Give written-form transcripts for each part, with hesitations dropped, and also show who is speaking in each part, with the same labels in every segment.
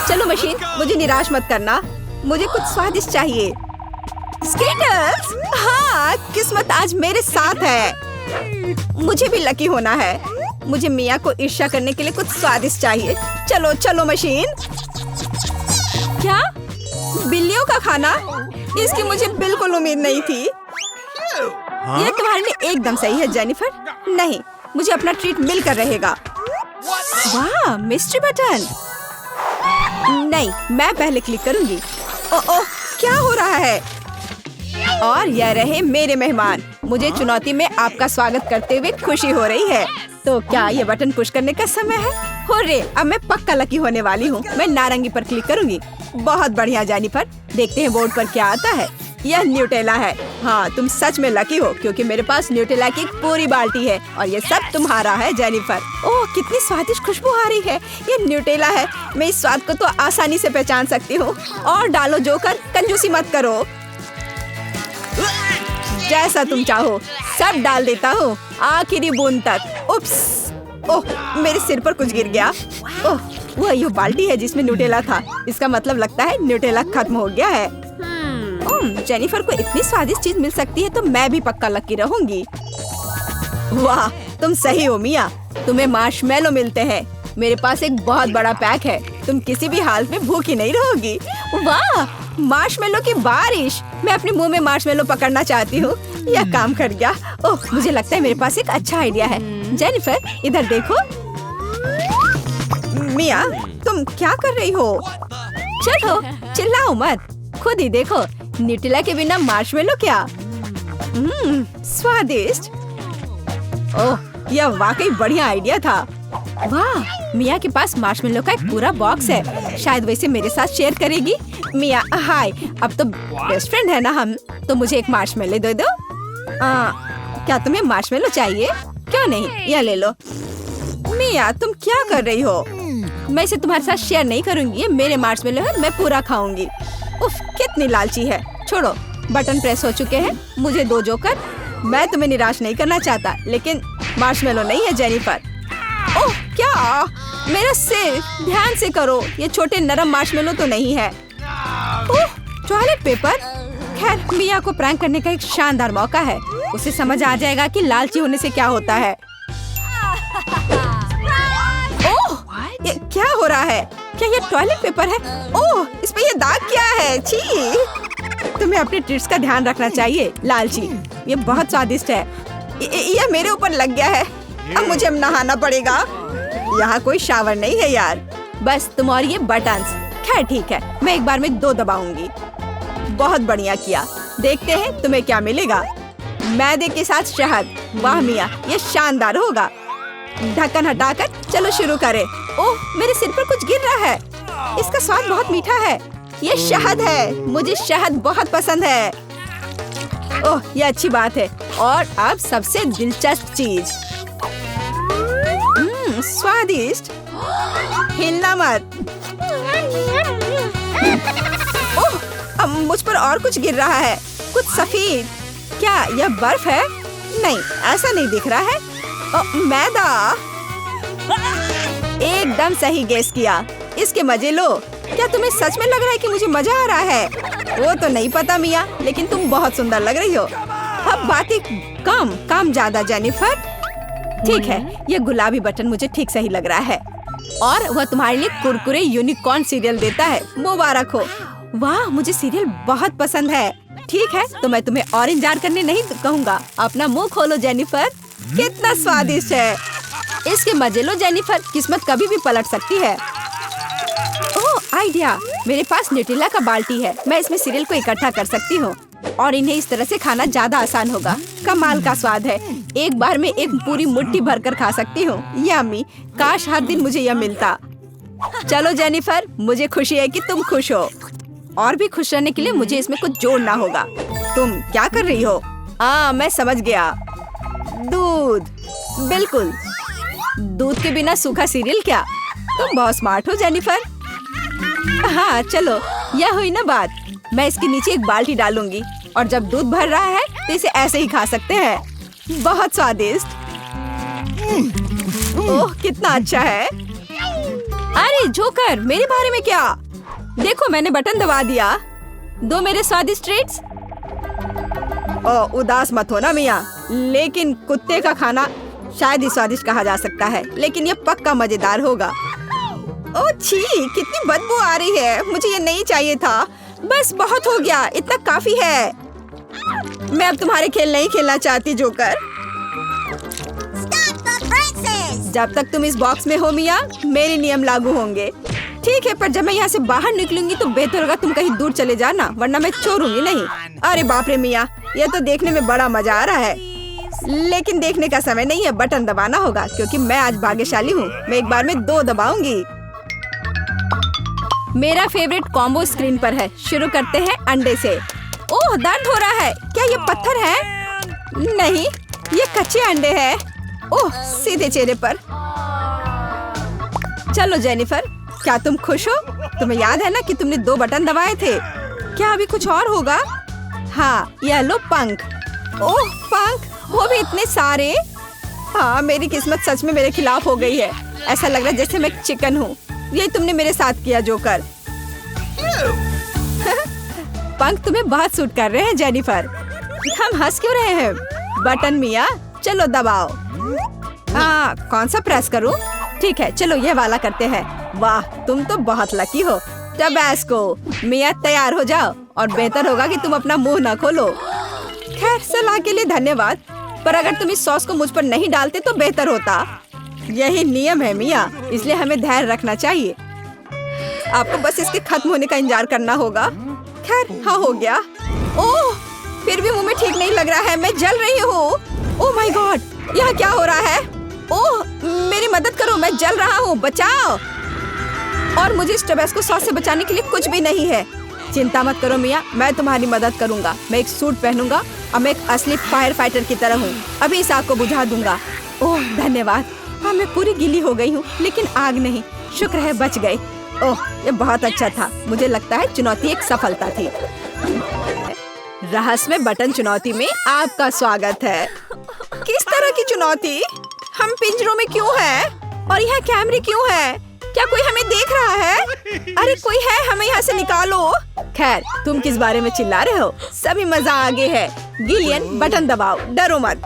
Speaker 1: चलो मशीन, मुझे निराश मत करना, मुझे कुछ स्वादिष्ट चाहिए। स्कीटल्स! हाँ, किस्मत आज मेरे साथ है। मुझे भी लकी होना है। मुझे मिया को ईर्ष्या करने के लिए कुछ स्वादिष्ट चाहिए। चलो चलो मशीन। क्या? बिल्लियों का खाना? इसकी मुझे बिल्कुल उम्मीद नहीं थी। यह तुम्हारे लिए एकदम सही है जेनिफर। नहीं, मुझे अपना ट्रीट मिलकर रहेगा। वाह, मिस्ट्री बटन। नहीं, मैं पहले क्लिक करूंगी। ओह, क्या हो रहा है? और यह रहे मेरे मेहमान। मुझे चुनौती में आपका स्वागत करते हुए खुशी हो रही है। तो क्या ये बटन पुश करने का समय है? होरे, अब मैं पक्का लकी होने वाली हूँ। मैं नारंगी पर क्लिक करूंगी। बहुत बढ़िया जेनिफर। देखते हैं बोर्ड पर क्या आता है। यह न्यूटेला है। हाँ, तुम सच में लकी हो क्योंकि मेरे पास न्यूटेला की एक पूरी बाल्टी है और ये सब तुम्हारा है जेनिफर। ओह, कितनी स्वादिष्ट खुशबू आ रही है। ये न्यूटेला है। मैं इस स्वाद को तो आसानी से पहचान सकती हूँ। और डालो जोकर, कंजूसी मत करो। जैसा तुम चाहो सब डाल देता हूँ, आखिरी बूंद तक। उप्स! ओह, मेरे सिर पर कुछ गिर गया। ओह, वह ये बाल्टी है जिसमें न्यूटेला था। इसका मतलब लगता है न्यूटेला खत्म हो गया है। जेनिफर को इतनी स्वादिष्ट चीज मिल सकती है तो मैं भी पक्का लकी रहूंगी। वाह, तुम सही हो मिया। तुम्हें मार्शमेलो मिलते हैं। मेरे पास एक बहुत बड़ा पैक है। तुम किसी भी हालत में भूखी नहीं रहोगी। वाह, मार्शमेलो की बारिश। मैं अपने मुंह में मार्शमेलो पकड़ना चाहती हूँ। यह काम कर गया। ओह, मुझे लगता है मेरे पास एक अच्छा आइडिया है। जेनिफर, इधर देखो। मिया, तुम क्या कर रही हो? चलो, चिल्लाओ मत, खुद ही देखो। न्यूटेला के बिना मार्शमेलो क्या? स्वादिष्ट। ओह, यह वाकई बढ़िया आइडिया था। वाह, मिया के पास मार्शमेलो का एक पूरा बॉक्स है। शायद वैसे मेरे साथ शेयर करेगी। मिया, हाय, अब तो बेस्ट फ्रेंड है ना हम। तो मुझे एक मार्शमेलो दे दो। क्या तुम्हें मार्शमेलो चाहिए? क्यों नहीं, यह ले लो। मिया, तुम क्या कर रही हो? मैं इसे तुम्हारे साथ शेयर नहीं करूंगी। ये मेरे मार्शमेलो है, मैं पूरा खाऊंगी। उफ, कितनी लालची है। छोड़ो, बटन प्रेस हो चुके हैं। मुझे दो जोकर। मैं तुम्हें निराश नहीं करना चाहता, लेकिन मार्शमेलो नहीं है जेनिफर। ओह, क्या? मेरा सिर, ध्यान से करो। ये छोटे नरम मार्शमेलो तो नहीं है। ओह, टॉयलेट पेपर। खैर, मिया को प्रैंक करने का एक शानदार मौका है। उसे समझ आ जाएगा कि लालची होने से क्या होता है। ओह, ये क्या हो रहा है? क्या ये टॉयलेट पेपर है? ओह, इस पे ये दाग क्या है? छी! तुम्हें अपने ट्रीट्स का ध्यान रखना चाहिए, लालची। ये बहुत स्वादिष्ट है। ये मेरे ऊपर लग गया है। अब मुझे नहाना पड़ेगा। यहाँ कोई शावर नहीं है यार। बस तुम और ये बटन्स। खैर ठीक है, मैं एक बार में 2 दबाऊंगी। बहुत बढ़िया किया। देखते हैं तुम्हें क्या मिलेगा। मैदे के साथ शहद। वाह मिया, ये शानदार होगा। ढक्कन हटाकर चलो शुरू करें। ओह, मेरे सिर पर कुछ गिर रहा है। इसका स्वाद बहुत मीठा है। ये शहद है। मुझे शहद बहुत पसंद है। ओह, ये अच्छी बात है। और अब सबसे दिलचस्प चीज। स्वादिष्ट। हिलना मत। ओह, अब मुझ पर और कुछ गिर रहा है। कुछ सफेद। क्या यह बर्फ है? नहीं, ऐसा नहीं दिख रहा है। मैदा। एकदम सही गेस किया। इसके मजे लो। क्या तुम्हें सच में लग रहा है कि मुझे मजा आ रहा है? वो तो नहीं पता मिया, लेकिन तुम बहुत सुंदर लग रही हो। अब बातें कम, काम ज्यादा जेनिफर। ठीक है, ये गुलाबी बटन मुझे ठीक सही लग रहा है। और वह तुम्हारे लिए कुरकुरे यूनिकॉर्न सीरियल देता है। मुबारक हो। वाह, मुझे सीरियल बहुत पसंद है। ठीक है, तो मैं तुम्हें और इंतजार करने नहीं कहूँगा। अपना मुंह खोलो जेनिफर। कितना स्वादिष्ट है। इसके मजे लो जेनिफर। किस्मत कभी भी पलट सकती है। ओह, आइडिया। मेरे पास न्यूटेला का बाल्टी है। मैं इसमें सीरियल को इकट्ठा कर सकती हूँ और इन्हें इस तरह से खाना ज्यादा आसान होगा। कमाल का स्वाद है। एक बार में एक पूरी मुट्ठी भरकर खा सकती हूँ। यम्मी। काश हर दिन मुझे यह मिलता। चलो जेनिफर, मुझे खुशी है कि तुम खुश हो। और भी खुश रहने के लिए मुझे इसमें कुछ जोड़ना होगा। तुम क्या कर रही हो? मैं समझ गया। दूध। बिल्कुल, दूध के बिना सूखा सीरियल क्या? तुम बहुत स्मार्ट हो जेनिफर। हाँ चलो, यह हुई ना बात। मैं इसके नीचे एक बाल्टी डालूंगी और जब दूध भर रहा है तो इसे ऐसे ही खा सकते हैं। बहुत स्वादिष्ट। ओह, कितना अच्छा है। अरे जोकर, मेरे बारे में क्या? देखो मैंने बटन दबा दिया। दो मेरे स्वादिष्ट ट्रीट्स। ओ उदास मत हो ना मिया, लेकिन कुत्ते का खाना शायद ही स्वादिष्ट कहा जा सकता है, लेकिन ये पक्का मजेदार होगा। ओह छी, कितनी बदबू आ रही है, मुझे ये नहीं चाहिए था। बस बहुत हो गया, इतना काफी है। मैं अब तुम्हारे खेल नहीं खेलना चाहती जोकर। जब तक तुम इस बॉक्स में हो मिया, मेरे नियम लागू होंगे। ठीक है, पर जब मैं यहाँ से बाहर निकलूंगी तो बेहतर होगा तुम कहीं दूर चले जाना, वरना मैं छोड़ूंगी नहीं। अरे बाप रे मिया, ये तो देखने में बड़ा मजा आ रहा है, लेकिन देखने का समय नहीं है। बटन दबाना होगा क्योंकि मैं आज भाग्यशाली हूँ। मैं एक बार में 2 दबाऊंगी। मेरा फेवरेट कॉम्बो स्क्रीन पर है। शुरू करते हैं अंडे से। ओह दर्द हो रहा है। क्या ये पत्थर है? नहीं, ये कच्चे अंडे हैं। ओह सीधे चेहरे पर। चलो जेनिफर, क्या तुम खुश हो? तुम्हें याद है ना कि तुमने 2 बटन दबाए थे। क्या अभी कुछ और होगा? हाँ, ये लो पंख। ओह पंख, वो भी इतने सारे। हाँ, मेरी किस्मत सच में मेरे खिलाफ हो गई है। ऐसा लग रहा है जैसे मैं चिकन हूँ। यही तुमने मेरे साथ किया जोकर। पंख तुम्हें बहुत सूट कर रहे हैं जेनिफर। हम हंस क्यों रहे हैं? बटन मिया, चलो दबाओ। हाँ, कौन सा प्रेस करूँ? ठीक है, चलो ये वाला करते हैं। वाह, तुम तो बहुत लकी हो। टबैस्को, मिया तैयार हो जाओ, और बेहतर होगा कि तुम अपना मुंह न खोलो। खैर, सलाह के लिए धन्यवाद, पर अगर तुम इस सॉस को मुझ पर नहीं डालते तो बेहतर होता। यही नियम है मिया, इसलिए हमें धैर्य रखना चाहिए। आपको बस इसके खत्म होने का इंतजार करना होगा। खैर, हाँ हो गया। ओह, फिर भी मुंह में ठीक नहीं लग रहा है, मैं जल रही हूँ। ओह माय गॉड, यहाँ क्या हो रहा है? ओह मेरी मदद करो, मैं जल रहा हूँ, बचाओ। और मुझे इस टबैस्को सॉस से बचाने के लिए कुछ भी नहीं है। चिंता मत करो मिया, मैं तुम्हारी मदद करूंगा। मैं एक सूट पहनूंगा और मैं एक असली फायर फाइटर की तरह हूँ। अभी इस आग को बुझा दूंगा। ओह धन्यवाद। हाँ, मैं पूरी गीली हो गई हूँ, लेकिन आग नहीं। शुक्र है बच गई। ओह, ये बहुत अच्छा था। मुझे लगता है चुनौती एक सफलता थी। रहस्यमय बटन चुनौती में आपका स्वागत है। किस तरह की चुनौती? हम पिंजरों में क्यों हैं? और यहाँ कैमरे क्यों हैं? क्या कोई हमें देख रहा है? अरे कोई है, हमें यहाँ से निकालो। खैर, तुम किस बारे में चिल्ला रहे हो? सभी मजा आगे है। गिलियन, बटन दबाओ, डरो मत।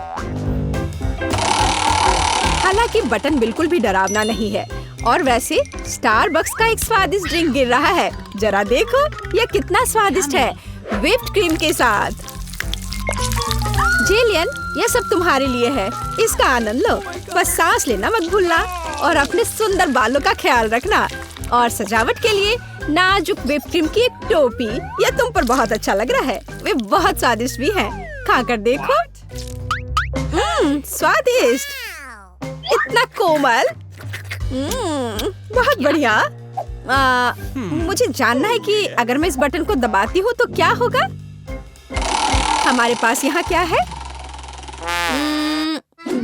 Speaker 1: हालांकि बटन बिल्कुल भी डरावना नहीं है। और वैसे स्टारबक्स का एक स्वादिष्ट ड्रिंक गिर रहा है। जरा देखो, यह कितना स्वादिष्ट है, व्हिप्ड क्रीम के साथ। जेलियन, यह सब तुम्हारे लिए है, इसका आनंद लो। बस सांस लेना मत भूलना, और अपने सुंदर बालों का ख्याल रखना। और सजावट के लिए नाजुक व्हिप्ड क्रीम की एक टोपी। यह तुम पर बहुत अच्छा लग रहा है। वे बहुत स्वादिष्ट भी हैं। खाकर देखो। स्वादिष्ट, इतना कोमल। बहुत बढ़िया। मुझे जानना है कि अगर मैं इस बटन को दबाती हूँ तो क्या होगा? हमारे पास यहाँ क्या है?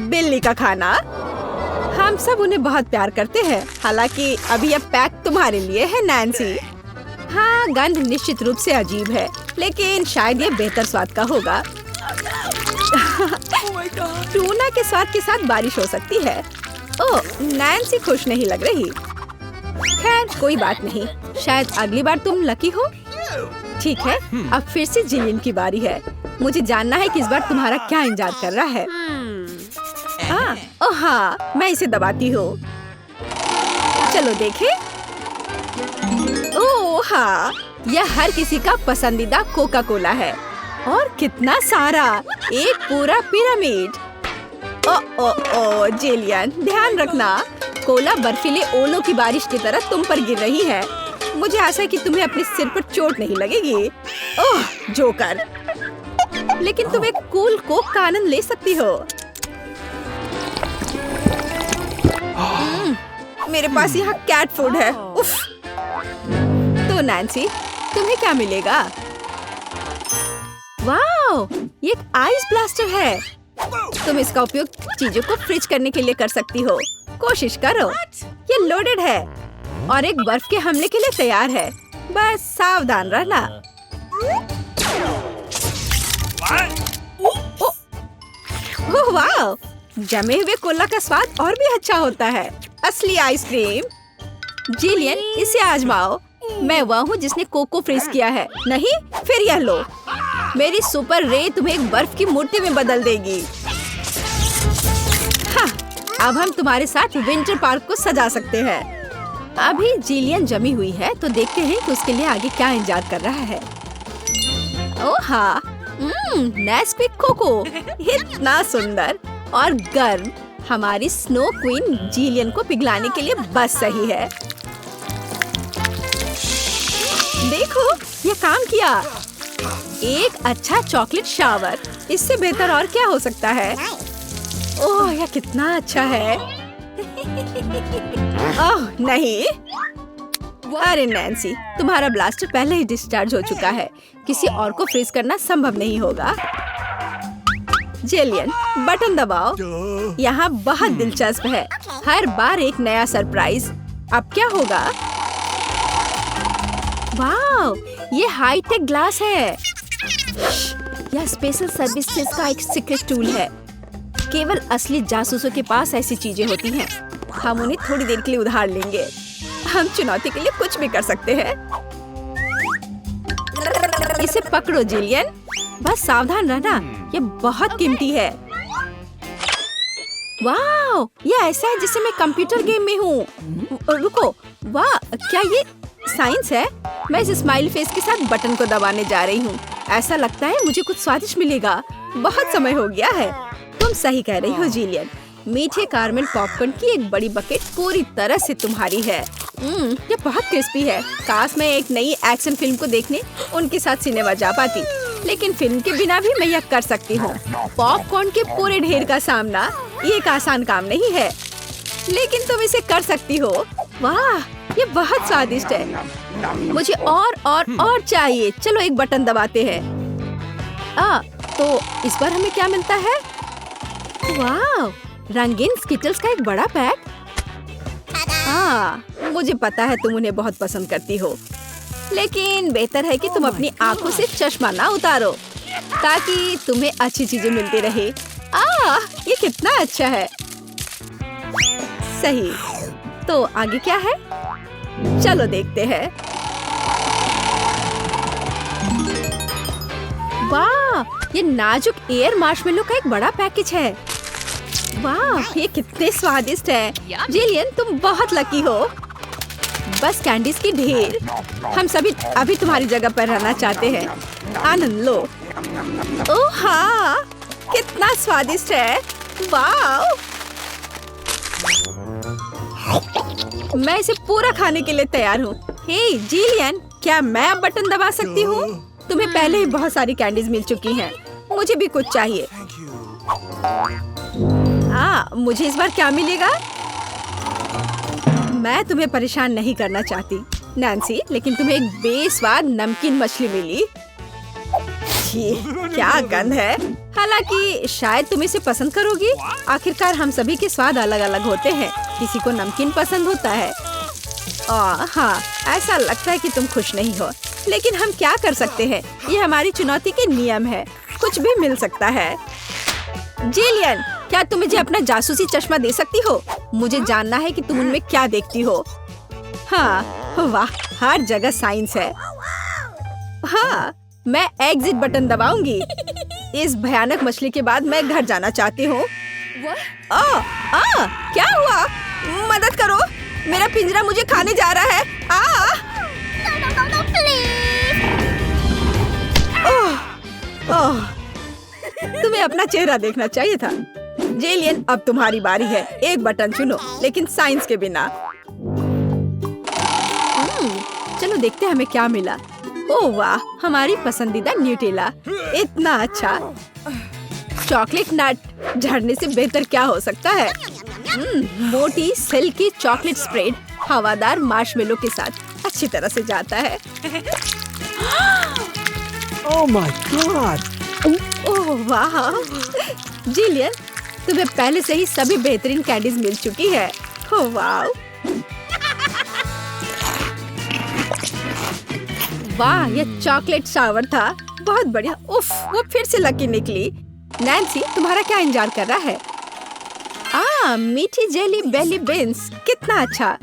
Speaker 1: बिल्ली का खाना। हम सब उन्हें बहुत प्यार करते हैं। हालांकि अभी यह पैक तुम्हारे लिए है नैन्सी। हाँ, गंध निश्चित रूप से अजीब है, लेकिन शायद ये बेहतर स्वाद का होगा। टूना के स्वाद के साथ बारिश हो सकती है। ओह, नैन्सी खुश नहीं लग रही। खैर, कोई बात नहीं, शायद अगली बार तुम लकी हो। ठीक है, अब फिर से जिलियन की बारी है। मुझे जानना है कि इस बार तुम्हारा क्या इंतजार कर रहा है। ओह हाँ, मैं इसे दबाती हूँ। चलो देखें। ओह हाँ, यह हर किसी का पसंदीदा कोका कोला है। और कितना सारा, एक पूरा पिरामिड। ओ जेलियन, ध्यान रखना, कोला बर्फीले ओलों की बारिश की तरह तुम पर गिर रही है। मुझे आशा है कि तुम्हें अपने सिर पर चोट नहीं लगेगी। ओह जोकर, लेकिन तुम एक कूल कोक का आनंद ले सकती हो। मेरे पास यहाँ कैट फूड है। उफ। तो नैन्सी, तुम्हें क्या मिलेगा? वाओ, ये एक आइस ब्लास्टर है। तुम इसका उपयोग चीजों को फ्रीज करने के लिए कर सकती हो। कोशिश करो। ये लोडेड है और एक बर्फ के हमले के लिए तैयार है। बस सावधान रहना। ओह वाह, जमे हुए कोला का स्वाद और भी अच्छा होता है। असली आइसक्रीम। जिलियन, इसे आजमाओ। मैं वह हूँ जिसने कोको फ्रीज किया है। नहीं, फिर यह लो। मेरी सुपर रे तुम्हें एक बर्फ की मूर्ति में बदल देगी। हाँ, अब हम तुम्हारे साथ विंटर पार्क को सजा सकते हैं। अभी जिलियन जमी हुई है, तो देखते हैं कि उसके लिए आगे क्या इंतजार कर रहा है। ओह हाँ, नेस्क्विक कोको, इतना सुंदर और गर्म। हमारी स्नो क्वीन जिलियन को पिघलाने के लिए बस सही है। देखो, ये काम किया। एक अच्छा चॉकलेट शावर, इससे बेहतर और क्या हो सकता है? ओह, यह कितना अच्छा है। ओह नहीं, अरे नैन्सी, तुम्हारा ब्लास्टर पहले ही डिस्चार्ज हो चुका है। किसी और को फ्रीज करना संभव नहीं होगा। जिलियन, बटन दबाओ। यहाँ बहुत दिलचस्प है। हर बार एक नया सरप्राइज। अब क्या होगा? वाह, ये हाईटेक ग्लास है। यह स्पेशल सर्विसेज का एक सीक्रेट टूल है। केवल असली जासूसों के पास ऐसी चीजें होती हैं। हम उन्हें थोड़ी देर के लिए उधार लेंगे। हम चुनौती के लिए कुछ भी कर सकते हैं। इसे पकड़ो जिलियन, बस सावधान रहना, ये बहुत कीमती है। वाह, ये ऐसा है जैसे मैं कंप्यूटर गेम में हूँ। रुको, वाह, क्या ये साइंस है? मैं इस स्माइल फेस के साथ बटन को दबाने जा रही हूँ। ऐसा लगता है मुझे कुछ स्वादिष्ट मिलेगा। बहुत समय हो गया है। तुम सही कह रही हो जिलियन। मीठे कारमेल पॉपकॉर्न की एक बड़ी बकेट पूरी तरह से तुम्हारी है। ये बहुत क्रिस्पी है। काश मैं एक नई एक्शन फिल्म को देखने उनके साथ सिनेमा जा पाती, लेकिन फिल्म के बिना भी मैं यह कर सकती हूँ। पॉपकॉर्न के पूरे ढेर का सामना ये एक आसान काम नहीं है, लेकिन तुम इसे कर सकती हो। वाह, ये बहुत स्वादिष्ट है। मुझे और चाहिए। चलो एक बटन दबाते हैं। तो इस बार हमें क्या मिलता है? वाह, रंगीन स्किटल्स का एक बड़ा पैक। मुझे पता है तुम उन्हें बहुत पसंद करती हो, लेकिन बेहतर है कि तुम अपनी आंखों से चश्मा ना उतारो, ताकि तुम्हें अच्छी चीजें मिलती रहे। ये कितना अच्छा है। सही, तो आगे क्या है? चलो देखते हैं। वाह, ये नाजुक एयर मार्शमेलो का एक बड़ा पैकेज है। वाह, ये कितने स्वादिष्ट है। जिलियन, तुम बहुत लकी हो। बस कैंडीज की ढेर। हम सभी अभी तुम्हारी जगह पर रहना चाहते हैं। आनंद लो। ओह हाँ, कितना स्वादिष्ट है। वाह, मैं इसे पूरा खाने के लिए तैयार हूँ। हे जिलियन, क्या मैं अब बटन दबा सकती हूँ? तुम्हें पहले ही बहुत सारी कैंडीज मिल चुकी हैं। मुझे भी कुछ चाहिए। मुझे इस बार क्या मिलेगा? मैं तुम्हें परेशान नहीं करना चाहती नैन्सी, लेकिन तुम्हें एक बेस्वाद नमकीन मछली मिली। क्या गंध है। हालांकि शायद तुम इसे पसंद करोगी। आखिरकार हम सभी के स्वाद अलग अलग होते हैं। किसी को नमकीन पसंद होता है। हाँ, ऐसा लगता है कि तुम खुश नहीं हो, लेकिन हम क्या कर सकते हैं? ये हमारी चुनौती के नियम है। कुछ भी मिल सकता है। जिलियन, क्या तुम मुझे अपना जासूसी चश्मा दे सकती हो? मुझे जानना है कि तुम उनमें क्या देखती हो। हाँ, वाह, हर जगह साइंस है। हाँ, मैं एग्जिट बटन दबाऊंगी। इस भयानक मछली के बाद मैं घर जाना चाहती हूँ। क्या हुआ? मदद करो, मेरा पिंजरा मुझे खाने जा रहा है। तुम्हें अपना चेहरा देखना चाहिए था। जिलियन, अब तुम्हारी बारी है। एक बटन चुनो, लेकिन साइंस के बिना। चलो देखते हैं हमें क्या मिला। ओह वाह, हमारी पसंदीदा न्यूटेला। इतना अच्छा। चॉकलेट नट झड़ने से बेहतर क्या हो सकता है? मोटी सिल्की चॉकलेट स्प्रेड हवादार मार्शमेलो के साथ अच्छी तरह से जाता है।
Speaker 2: Oh my God!
Speaker 1: ओह वाह, जिलियन, तुम्हें पहले से ही सभी बेहतरीन कैंडीज मिल चुकी है। ओह वाह, वाह, ये चॉकलेट शावर था। बहुत बढ़िया। उफ, वो फिर से लकी निकली। नैन्सी, तुम्हारा क्या इंतजार कर रहा है? मीठी जेली बेली बीन्स, कितना अच्छा।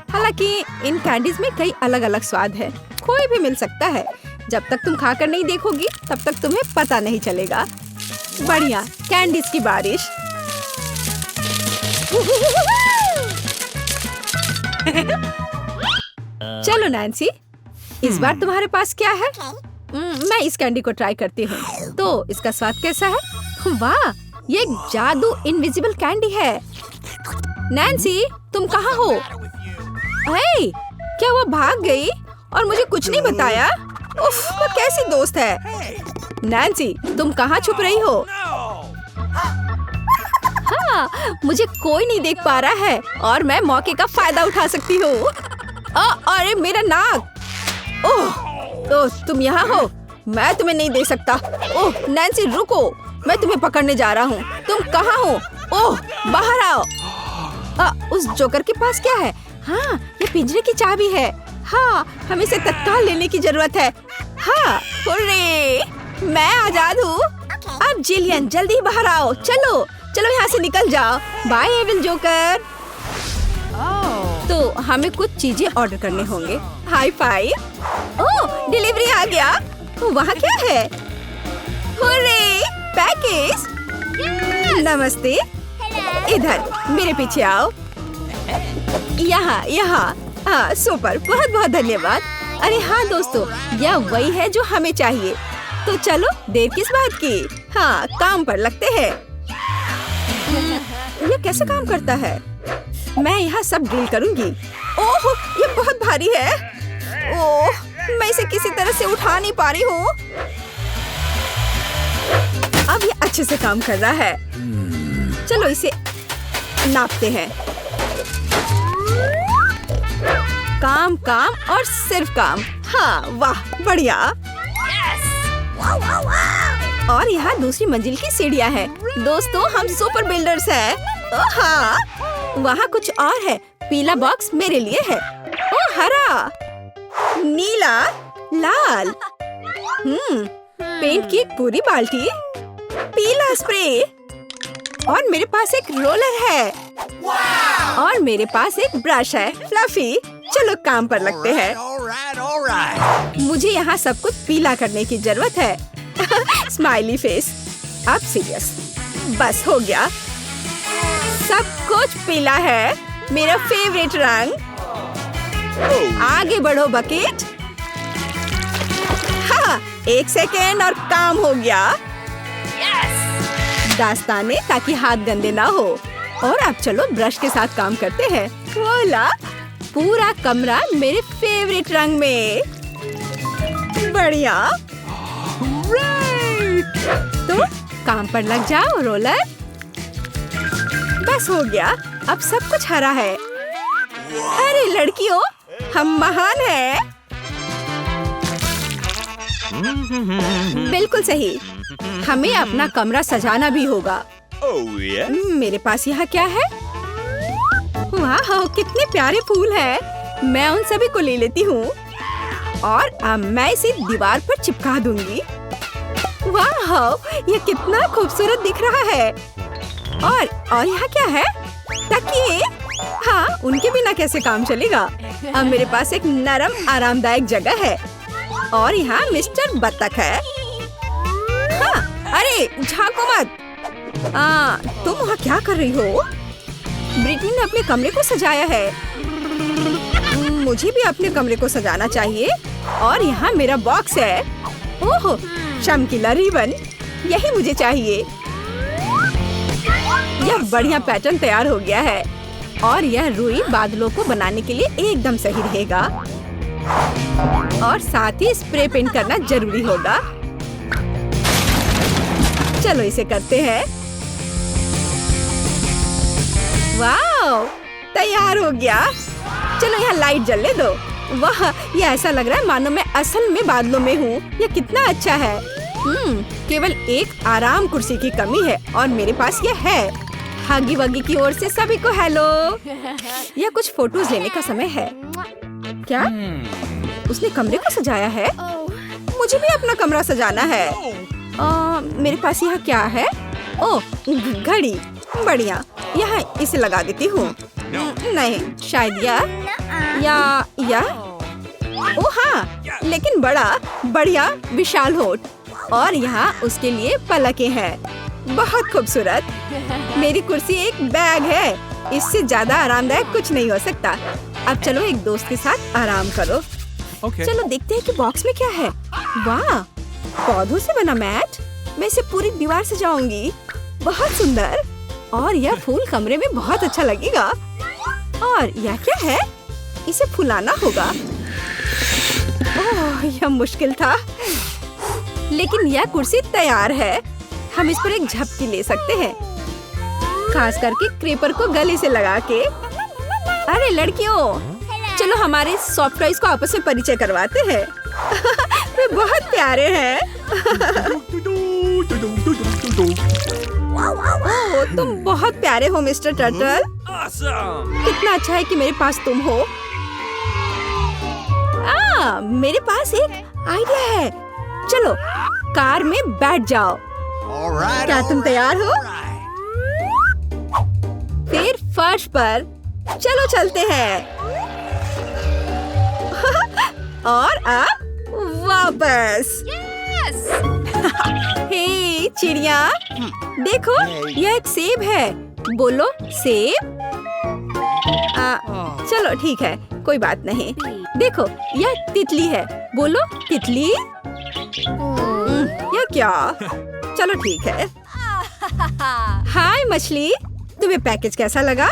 Speaker 1: हालांकि इन कैंडीज में कई अलग अलग स्वाद है, कोई भी मिल सकता है। जब तक तुम खाकर नहीं देखोगी तब तक तुम्हें पता नहीं चलेगा। बढ़िया, कैंडीज की बारिश। चलो नैन्सी, इस बार तुम्हारे पास क्या है? मैं इस कैंडी को ट्राई करती हूँ। तो इसका स्वाद कैसा है? वाह, ये एक जादू इनविजिबल कैंडी है। नैन्सी, तुम कहाँ हो? हे, क्या वो भाग गई और मुझे कुछ नहीं बताया? उफ, वो कैसी दोस्त है। नैन्सी, तुम कहाँ छुप रही हो? हाँ, मुझे कोई नहीं देख पा रहा है और मैं मौके का फायदा उठा सकती हूँ। अरे मेरा नाक! ओह, तुम यहाँ हो? मैं तुम्हें नहीं दे सकता। ओह नैन्सी, रुको, मैं तुम्हें पकड़ने जा रहा हूँ। तुम कहाँ हो? ओह, बाहर आओ। उस जोकर के पास क्या है? हाँ, ये पिंजरे की चाबी है। हाँ, हमें इसे तत्काल लेने की जरूरत है। हाँ, हुर्रे, मैं आजाद हूँ। अब जिलियन, जल्दी बाहर आओ। चलो चलो, यहाँ से निकल जाओ। Bye evil joker. तो हमें कुछ चीजें ऑर्डर करने होंगे। High five. ओह, डिलीवरी आ गया। वहाँ क्या है? Hooray, package. नमस्ते, इधर मेरे पीछे आओ। यहाँ यहाँ। हाँ, सुपर, बहुत बहुत धन्यवाद। अरे हाँ दोस्तों, यह वही है जो हमें चाहिए। तो चलो, देर किस बात की? हाँ, काम पर लगते हैं। ये कैसे काम करता है? मैं यहाँ सब ड्रिल करूँगी। ओह, ये बहुत भारी है। ओह, मैं इसे किसी तरह से उठा नहीं पा रही हूँ। अब ये अच्छे से काम कर रहा है। चलो इसे नापते हैं। काम काम और सिर्फ काम। हाँ, वाह, बढ़िया। और यहाँ दूसरी मंजिल की सीढ़ियाँ हैं। दोस्तों, हम सुपर बिल्डर्स हैं। हाँ, वहाँ कुछ और है। पीला बॉक्स मेरे लिए है। ओह, हरा, नीला, लाल। पेंट की एक पूरी बाल्टी, पीला स्प्रे, और मेरे पास एक रोलर है। और मेरे पास एक ब्रश है, फ्लफी। चलो काम पर लगते हैं। मुझे यहाँ सब कुछ पीला करने की जरूरत है। Smiley face. अब सीरियस। बस हो गया। सब कुछ पीला है, मेरा फेवरेट रंग। आगे बढ़ो बकेट। हाँ, 1 सेकेंड और काम हो गया। दास्ताने, ताकि हाथ गंदे ना हो। और अब चलो ब्रश के साथ काम करते हैं। वोला, पूरा कमरा मेरे फेवरेट रंग में। बढ़िया। तो काम पर लग जाओ रोलर। बस हो गया, अब सब कुछ हरा है। अरे लड़कियों, हम महान हैं। बिल्कुल सही। हमें अपना कमरा सजाना भी होगा। मेरे पास यहाँ क्या है? वाह, कितने प्यारे फूल हैं। मैं उन सभी को ले लेती हूँ और अब मैं इसे दीवार पर चिपका दूंगी। वाह, ये कितना खूबसूरत दिख रहा है। और यहाँ क्या है? तकिए। हाँ, उनके बिना कैसे काम चलेगा। अब मेरे पास एक नरम आरामदायक जगह है। और यहाँ मिस्टर बत्तख है। हाँ, अरे झांको मत। तुम वहाँ क्या कर रही हो? ब्रिटनी ने अपने कमरे को सजाया है। मुझे भी अपने कमरे को सजाना चाहिए। और यहाँ मेरा बॉक्स है। ओह, चमकीला रिबन, यही मुझे चाहिए। यह बढ़िया पैटर्न तैयार हो गया है। और यह रुई बादलों को बनाने के लिए एकदम सही रहेगा। और साथ ही स्प्रे पेंट करना जरूरी होगा। चलो इसे करते हैं। वाह, तैयार हो गया। चलो यहाँ लाइट जलने दो। वाह, ये ऐसा लग रहा है मानो मैं असल में बादलों में हूँ। यह कितना अच्छा है। केवल एक आराम कुर्सी की कमी है और मेरे पास ये है। हगी वगी की ओर से सभी को हेलो। यह कुछ फोटोज लेने का समय है। क्या? उसने कमरे को सजाया है? मुझे भी अपना कमरा सजाना है। मेरे पास यहाँ क्या है? ओह, घड़ी। बढ़िया, यहाँ इसे लगा देती हूँ। नहीं, शायद यह। या ओ हाँ, लेकिन बढ़िया विशाल होठ और यहाँ उसके लिए पलकें हैं। बहुत खूबसूरत। मेरी कुर्सी एक बैग है, इससे ज्यादा आरामदायक कुछ नहीं हो सकता। अब चलो एक दोस्त के साथ आराम करो। चलो देखते हैं कि बॉक्स में क्या है। वाह, पौधों से बना मैट। मैं इसे पूरी दीवार सजाऊंगी। बहुत सुंदर। और यह फूल कमरे में बहुत अच्छा लगेगा। और यह क्या है? इसे फुलाना होगा। ओह, यह मुश्किल था, लेकिन यह कुर्सी तैयार है। हम इस पर एक झपकी ले सकते हैं, खास करके क्रेपर को गले से लगा के। अरे लड़कियों, चलो हमारे सॉफ्ट टॉयज को आपस में परिचय करवाते हैं। वे बहुत प्यारे हैं। ओह, तुम बहुत प्यारे हो मिस्टर टर्टल। कितना अच्छा है कि मेरे पास तुम हो। मेरे पास एक आइडिया है। चलो कार में बैठ जाओ। क्या तुम तैयार हो? फिर फर्श पर चलो चलते हैं। और अब वापस। हे चिड़िया, देखो यह एक सेब है। बोलो सेब। चलो ठीक है, कोई बात नहीं। देखो यह तितली है। बोलो तितली। यह क्या? चलो ठीक है। हाय मछली, तुम्हें पैकेज कैसा लगा?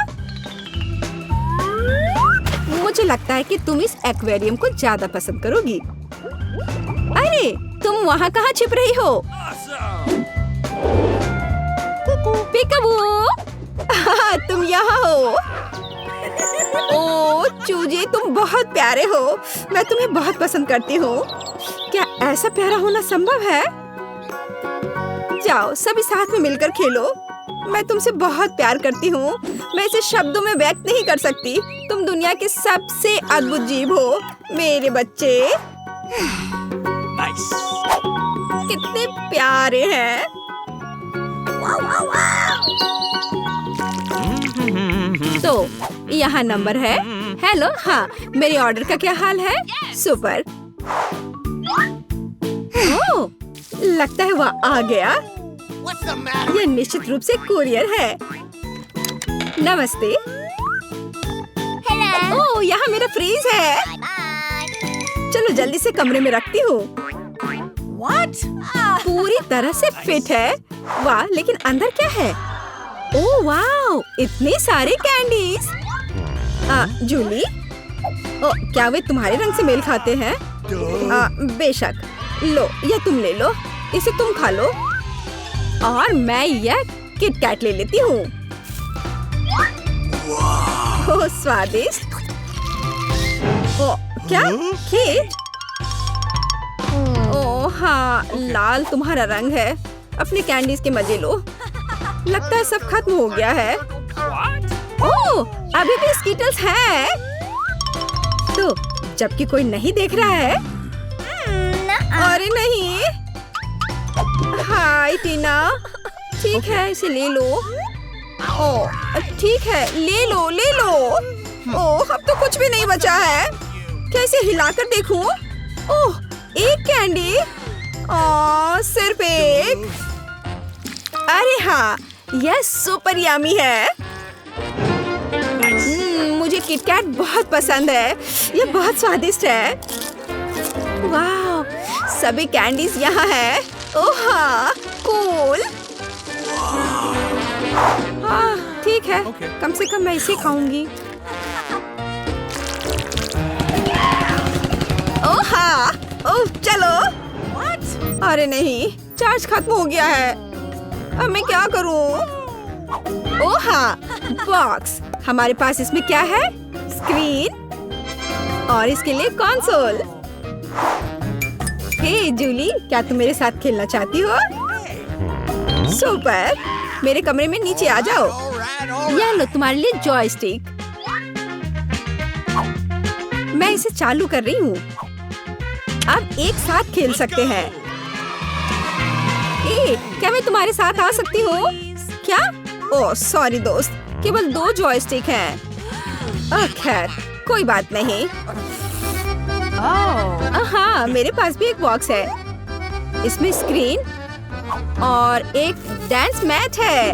Speaker 1: मुझे लगता है कि तुम इस एक्वेरियम को ज्यादा पसंद करोगी। अरे तुम वहाँ कहाँ छिप रही हो? पिकाबू, तुम यहाँ हो। ओह चूजे, तुम बहुत प्यारे हो। मैं तुम्हें बहुत पसंद करती हूँ। क्या ऐसा प्यारा होना संभव है? जाओ सभी साथ में मिलकर खेलो। मैं तुमसे बहुत प्यार करती हूँ। मैं इसे शब्दों में व्यक्त नहीं कर सकती। तुम दुनिया के सबसे अद्भुत जीव हो मेरे बच्चे। कितने प्यारे हैं। तो यहाँ नंबर है। हेलो, हाँ मेरे ऑर्डर का क्या हाल है? सुपर। ओह, लगता है वह आ गया। यह निश्चित रूप से कुरियर है। नमस्ते। ओह, यहाँ मेरा फ्रीज है। चलो जल्दी से कमरे में रखती हूँ। पूरी तरह से फिट है। वाह, लेकिन अंदर क्या है? ओह वाह, इतने सारे कैंडीज। जूली, क्या वे तुम्हारे रंग से मेल खाते हैं? बेशक। लो, यह तुम ले लो। इसे तुम खा लो। और मैं यह किट कैट ले लेती हूँ। ओह स्वादिष्ट। ओह क्या केक? ओह हाँ, लाल तुम्हारा रंग है। अपने कैंडीज के मजे लो। लगता है सब खत्म हो गया है। ओह, अभी भी स्कीटल्स हैं। तो जबकि कोई नहीं देख रहा है। अरे नहीं। हाय टीना, ठीक है इसे ले लो। ओह ठीक है, ले लो ले लो। ओह, अब तो कुछ भी नहीं बचा है। क्या इसे हिलाकर देखूं? ओह, एक कैंडी। ओह, सिर्फ एक। अरे हाँ, यह सुपर यम्मी है। मुझे किटकैट बहुत पसंद है। यह बहुत स्वादिष्ट है। वाह, सभी कैंडीज यहाँ है। ओह हाँ, कूल। हाँ ठीक है, कम से कम मैं इसे खाऊंगी। ओह हाँ, ओह चलो। अरे नहीं, चार्ज खत्म हो गया है। अब मैं क्या करूं? ओह हाँ, बॉक्स। हमारे पास इसमें क्या है? स्क्रीन और इसके लिए कंसोल। हे जूली, क्या तुम मेरे साथ खेलना चाहती हो? सुपर। मेरे कमरे में नीचे आ जाओ। यह लो तुम्हारे लिए जॉयस्टिक। मैं इसे चालू कर रही हूँ। अब एक साथ खेल सकते हैं। क्या मैं तुम्हारे साथ आ सकती हूँ? क्या? ओह सॉरी दोस्त, केवल 2 जॉयस्टिक हैं। खैर, कोई बात नहीं। हाँ, मेरे पास भी एक बॉक्स है। इसमें स्क्रीन और एक डांस मैट है।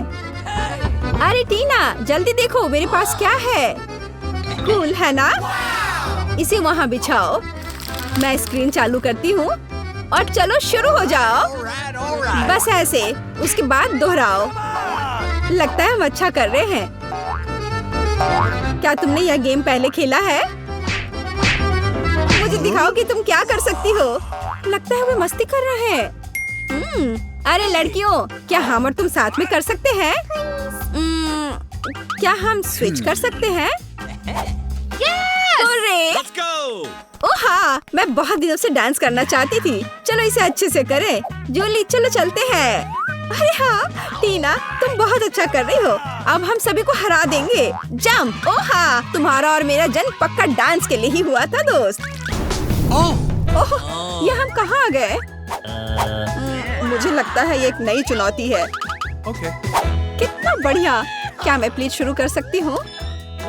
Speaker 1: अरे टीना, जल्दी देखो मेरे पास क्या है। कूल है ना? इसे वहाँ बिछाओ। मैं स्क्रीन चालू करती हूँ और चलो शुरू हो जाओ। बस ऐसे, उसके बाद दोहराओ। लगता है हम अच्छा कर रहे हैं। क्या तुमने यह गेम पहले खेला है? मुझे दिखाओ कि तुम क्या कर सकती हो। लगता है वे मस्ती कर रहे हैं। अरे लड़कियों, क्या हम और तुम साथ में कर सकते हैं? क्या हम स्विच कर सकते हैं?
Speaker 3: Let's go!
Speaker 1: ओह हाँ, मैं बहुत दिनों से डांस करना चाहती थी। चलो इसे अच्छे से करें। जूली, चलो चलते हैं। अरे हाँ टीना, तुम बहुत अच्छा कर रही हो। अब हम सभी को हरा देंगे। जंप! ओह हाँ, तुम्हारा और मेरा जन्म पक्का डांस के लिए ही हुआ था दोस्त। ओह, ये हम कहाँ आ गए? मुझे लगता है ये एक नई चुनौती है।
Speaker 3: Okay.
Speaker 1: कितना बढ़िया! क्या मैं प्लीज शुरू कर सकती हूँ?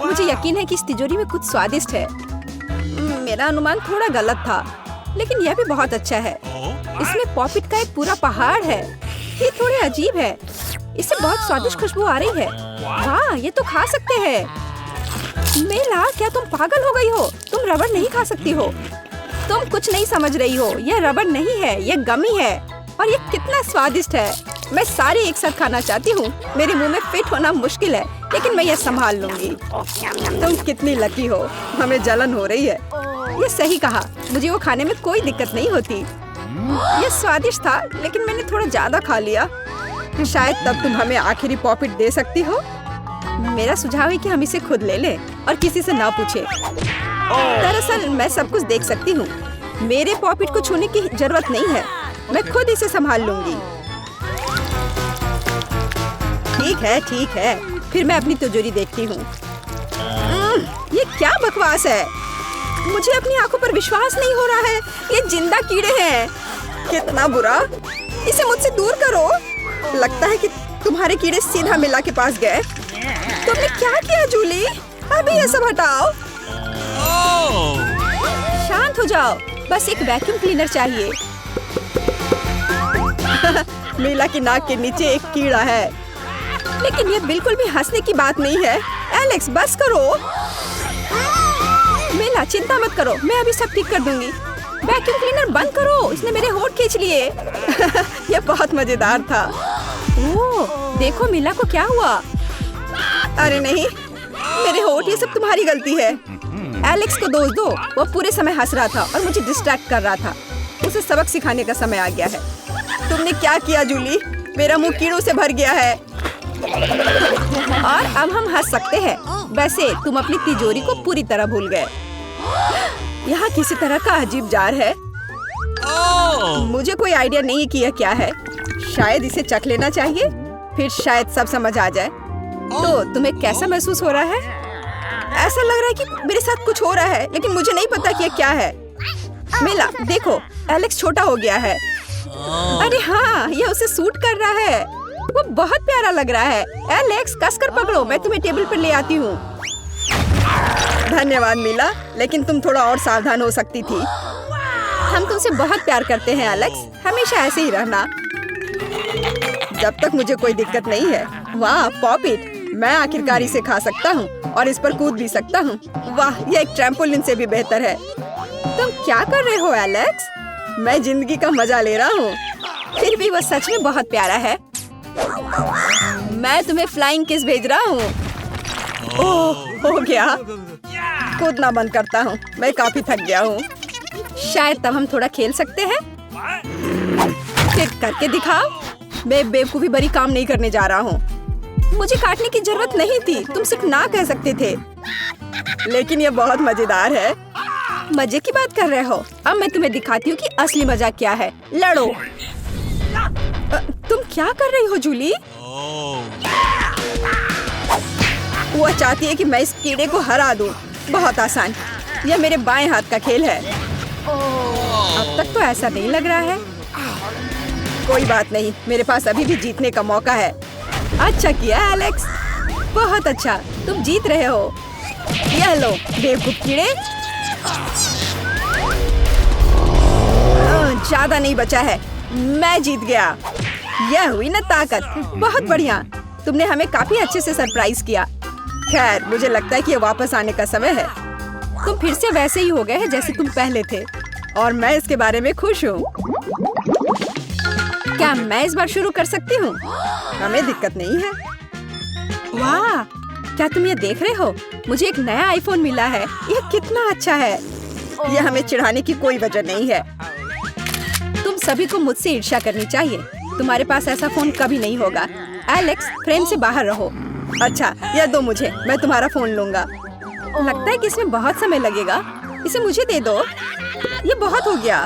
Speaker 1: मुझे यकीन है कि इस तिजोरी में कुछ स्वादिष्ट है। मेरा अनुमान थोड़ा गलत था, लेकिन यह भी बहुत अच्छा है। इसमें पॉपिट का एक पूरा पहाड़ है। ये थोड़े अजीब है। इससे बहुत स्वादिष्ट खुशबू आ रही है। वाह, ये तो खा सकते हैं। मेला, क्या तुम पागल हो गई हो? तुम रबड़ नहीं खा सकती हो। तुम कुछ नहीं समझ रही हो। यह रबड़ नहीं है, यह गमी है। और ये कितना स्वादिष्ट है। मैं सारे एक साथ खाना चाहती हूँ। मेरे मुंह में फिट होना मुश्किल है, लेकिन मैं ये संभाल लूंगी। तुम कितनी लकी हो। हमें जलन हो रही है। ये सही कहा, मुझे वो खाने में कोई दिक्कत नहीं होती। ये स्वादिष्ट था, लेकिन मैंने थोड़ा ज्यादा खा लिया। शायद तब तुम हमें आखिरी पॉपिट दे सकती हो। मेरा सुझाव है कि हम इसे खुद ले लें और किसी से ना पूछे। दरअसल मैं सब कुछ देख सकती हूँ। मेरे पॉपिट को छूने की जरूरत नहीं है। मैं खुद इसे संभाल लूंगी। ठीक है। फिर मैं अपनी तिजोरी देखती हूँ। ये क्या बकवास है? मुझे अपनी आंखों पर विश्वास नहीं हो रहा है। ये जिंदा कीड़े हैं। कितना बुरा! इसे मुझसे दूर करो। लगता है कि तुम्हारे कीड़े सीधा मिला के पास गए। तुमने क्या किया जूली? अभी ये सब हटाओ। शांत हो जाओ। बस एक वैक्यूम क्लीनर चाहिए। मीला की नाक के नीचे एक कीड़ा है, लेकिन ये बिल्कुल भी हंसने की बात नहीं है। एलेक्स, बस करो। मीला, चिंता मत करो, मैं अभी सब ठीक कर दूंगी। वैक्यूम क्लीनर बंद करो, इसने मेरे होंठ खींच लिए। ये बहुत मजेदार था। ओह, देखो मीला को क्या हुआ। अरे नहीं, मेरे होंठ, ये सब तुम्हारी गलती है। एलेक्स को दोष दो। वो पूरे समय हंस रहा था और मुझे डिस्ट्रैक्ट कर रहा था। उसे सबक सिखाने का समय आ गया है। तुमने क्या किया जूली? मेरा मुंह कीड़ों से भर गया है। और अब हम हंस सकते हैं। वैसे तुम अपनी तिजोरी को पूरी तरह भूल गए। यहाँ किसी तरह का अजीब जार है। मुझे कोई आइडिया नहीं है कि यह क्या है। शायद इसे चख लेना चाहिए, फिर शायद सब समझ आ जाए। तो तुम्हें कैसा महसूस हो रहा है? ऐसा लग रहा है कि मेरे साथ कुछ हो रहा है, लेकिन मुझे नहीं पता कि यह क्या है। मेला, देखो, एलेक्स छोटा हो गया है। अरे हाँ, यह उसे सूट कर रहा है। वो बहुत प्यारा लग रहा है। एलेक्स, कसकर पकड़ो, मैं तुम्हें टेबल पर ले आती हूँ। धन्यवाद मीला, लेकिन तुम थोड़ा और सावधान हो सकती थी। हम तुमसे बहुत प्यार करते हैं एलेक्स, हमेशा ऐसे ही रहना। जब तक मुझे कोई दिक्कत नहीं है। वाह, पॉपिट! मैं आखिरकार इसे खा सकता हूँ और इस पर कूद भी सकता हूँ। वाह, यह एक ट्रैम्पोलिन से भी बेहतर है। तुम क्या कर रहे हो एलेक्स? मैं जिंदगी का मजा ले रहा हूँ। फिर भी वो सच में बहुत प्यारा है। मैं तुम्हें फ्लाइंग किस भेज रहा हूँ। ओह, हो गया। कूदना बंद करता हूँ, मैं काफी थक गया हूँ। शायद तब हम थोड़ा खेल सकते हैं। फिर करके दिखाओ। मैं बेवकूफी भरी काम नहीं करने जा रहा हूँ। मुझे काटने की जरूरत नहीं थी, तुम सिर्फ ना कह सकते थे। लेकिन ये बहुत मजेदार है। मजे की बात कर रहे हो? अब मैं तुम्हें दिखाती हूँ कि असली मजा क्या है। लड़ो। तुम क्या कर रही हो जूली? वो चाहती है कि मैं इस कीड़े को हरा दूं। बहुत आसान। यह मेरे बाएं हाथ का खेल है। अब तक तो ऐसा नहीं लग रहा है। कोई बात नहीं, मेरे पास अभी भी जीतने का मौका है। अच्छा किया एलेक्स, बहुत अच्छा, तुम जीत रहे हो। यह लो बेवकूफ कीड़े। ज्यादा नहीं बचा है, मैं जीत गया। यह हुई ना ताकत। बहुत बढ़िया, तुमने हमें काफी अच्छे से सरप्राइज किया। खैर मुझे लगता है कि ये वापस आने का समय है। तुम फिर से वैसे ही हो गए हैं जैसे तुम पहले थे, और मैं इसके बारे में खुश हूँ। क्या मैं इस बार शुरू कर सकती हूँ? हमें दिक्कत नहीं है। वाह, क्या तुम ये देख रहे हो? मुझे एक नया आईफोन मिला है। यह कितना अच्छा है। यह हमें चिढ़ाने की कोई वजह नहीं है। तुम सभी को मुझसे ईर्ष्या करनी चाहिए। तुम्हारे पास ऐसा फोन कभी नहीं होगा। एलेक्स, फ्रेम से बाहर रहो। अच्छा, यह दो मुझे, मैं तुम्हारा फोन लूंगा। लगता है कि इसमें बहुत समय लगेगा। इसे मुझे दे दो। ये बहुत हो गया।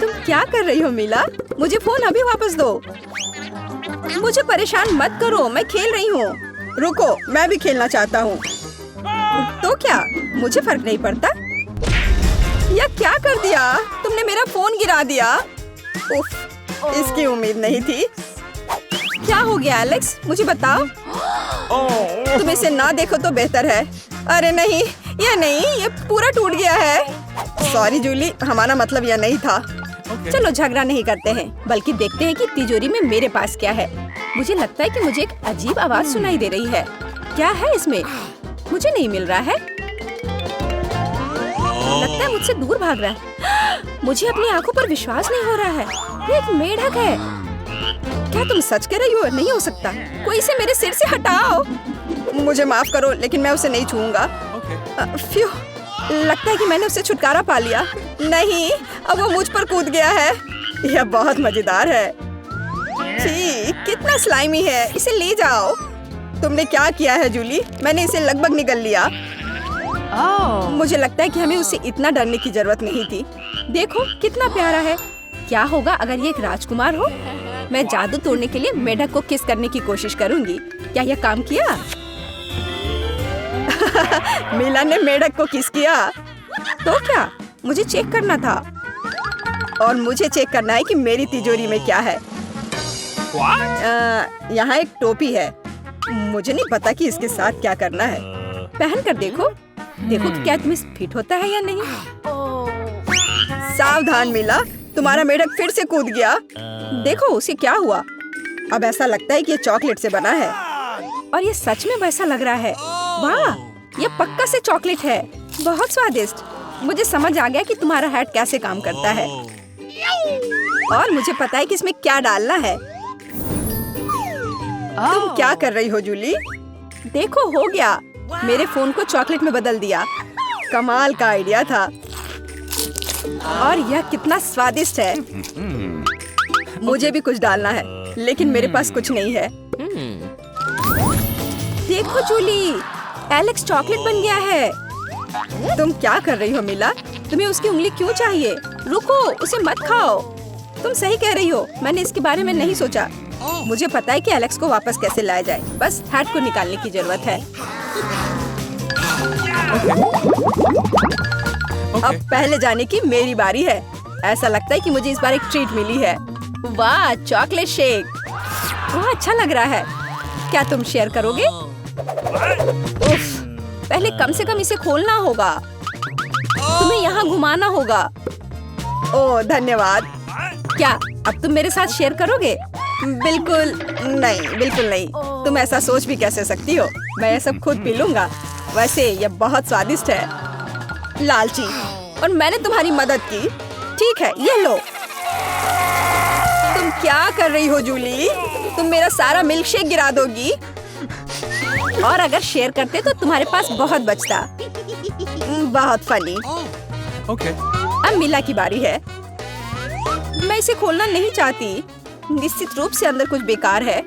Speaker 1: तुम क्या कर रही हो मीला? मुझे फोन अभी वापस दो। मुझे परेशान मत करो, मैं खेल रही हूँ। रुको, मैं भी खेलना चाहता हूँ। तो क्या, मुझे फर्क नहीं पड़ता। यह क्या कर दिया? तुमने मेरा फोन गिरा दिया। उफ, इसकी उम्मीद नहीं थी। क्या हो गया एलेक्स, मुझे बताओ। तुम इसे ना देखो तो बेहतर है। अरे नहीं, ये पूरा टूट गया है। सॉरी जूली, हमारा मतलब यह नहीं था। चलो झगड़ा नहीं करते हैं, बल्कि देखते हैं कि तिजोरी में मेरे पास क्या है। मुझे लगता है कि मुझे एक अजीब आवाज सुनाई दे रही है। क्या है इसमें? मुझे नहीं मिल रहा है। लगता है मुझसे दूर भाग रहा है। मुझे अपनी आंखों पर विश्वास नहीं हो रहा है। ये एक मेढक है। क्या तुम सच कह रही हो? नहीं हो सकता। कोई इसे मेरे सिर से हटाओ। मुझे माफ करो, लेकिन मैं उसे नहीं छूऊंगा। फ्यू, लगता है कि मैंने उससे छुटकारा पा लिया। नहीं, अब वो मुझ पर कूद गया है। यह बहुत मजेदार है। छी, कितना स्लाइमी है। इसे ले जाओ। तुमने क्या किया है जूली? मैंने इसे लगभग निगल लिया। मुझे लगता है कि हमें उससे इतना डरने की जरूरत नहीं थी। देखो कितना प्यारा है। क्या होगा अगर ये एक राजकुमार हो? मैं जादू तोड़ने के लिए मेढक को किस करने की कोशिश करूंगी। क्या यह काम किया? मीला ने मेढक को किस किया। तो क्या, मुझे चेक करना था। और मुझे चेक करना है कि मेरी तिजोरी में क्या है। यहाँ एक टोपी है। मुझे नहीं पता कि इसके साथ क्या करना है। पहन कर देखो कि क्या तुम्हें फिट होता है या नहीं। सावधान मीला, तुम्हारा मेढक फिर से कूद गया। देखो उसे क्या हुआ। अब ऐसा लगता है कि ये चॉकलेट से बना है, और ये सच में वैसा लग रहा है। वाह, ये पक्का से चॉकलेट है। बहुत स्वादिष्ट। मुझे समझ आ गया कि तुम्हारा हैट कैसे काम करता है, और मुझे पता है कि इसमें क्या डालना है। तुम क्या कर रही हो जूली? देखो हो गया। मेरे फोन को चॉकलेट में बदल दिया। कमाल का आइडिया था। और यह कितना स्वादिष्ट है। मुझे भी कुछ डालना है, लेकिन मेरे पास कुछ नहीं है। देखो जूली, एलेक्स चॉकलेट बन गया है। तुम क्या कर रही हो मीला? तुम्हें उसकी उंगली क्यों चाहिए? रुको, उसे मत खाओ। तुम सही कह रही हो, मैंने इसके बारे में नहीं सोचा। मुझे पता है कि एलेक्स को वापस कैसे लाया जाए। बस हैट को निकालने की जरूरत है। अब पहले जाने की मेरी बारी है। ऐसा लगता है कि मुझे इस बार एक ट्रीट मिली है। वाह, चॉकलेट शेक। वह अच्छा लग रहा है। क्या तुम शेयर करोगे? उफ, पहले कम से कम इसे खोलना होगा। तुम्हें यहाँ घुमाना होगा। ओह धन्यवाद। क्या अब तुम मेरे साथ शेयर करोगे? बिल्कुल नहीं। तुम ऐसा सोच भी कैसे सकती हो? मैं ये सब खुद पी लूंगा। वैसे यह बहुत स्वादिष्ट है। लालची, और मैंने तुम्हारी मदद की। ठीक है, ये लो। तुम क्या कर रही हो जूली? तुम मेरा सारा मिल्कशेक गिरा दोगी। और अगर शेयर करते तो तुम्हारे पास बहुत बचता। बहुत फनी। अब मीला की बारी है। मैं इसे खोलना नहीं चाहती। निश्चित रूप से अंदर कुछ बेकार है।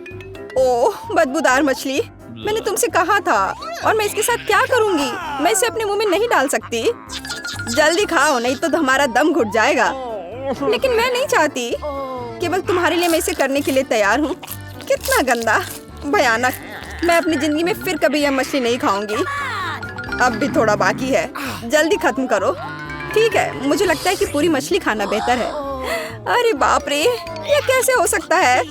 Speaker 1: ओह, बदबूदार मछली। मैंने तुमसे कहा था। और मैं इसके साथ क्या करूंगी? मैं इसे अपने मुंह में नहीं डाल सकती। जल्दी खाओ, नहीं तो हमारा दम घुट जाएगा। लेकिन मैं नहीं चाहती। केवल तुम्हारे लिए मैं इसे करने के लिए तैयार हूँ। कितना गंदा, भयानक। मैं अपनी जिंदगी में फिर कभी यह मछली नहीं खाऊंगी। अब भी थोड़ा बाकी है। जल्दी खत्म करो। ठीक है, मुझे लगता है कि पूरी मछली खाना बेहतर है। अरे बाप रे, ये कैसे हो सकता है?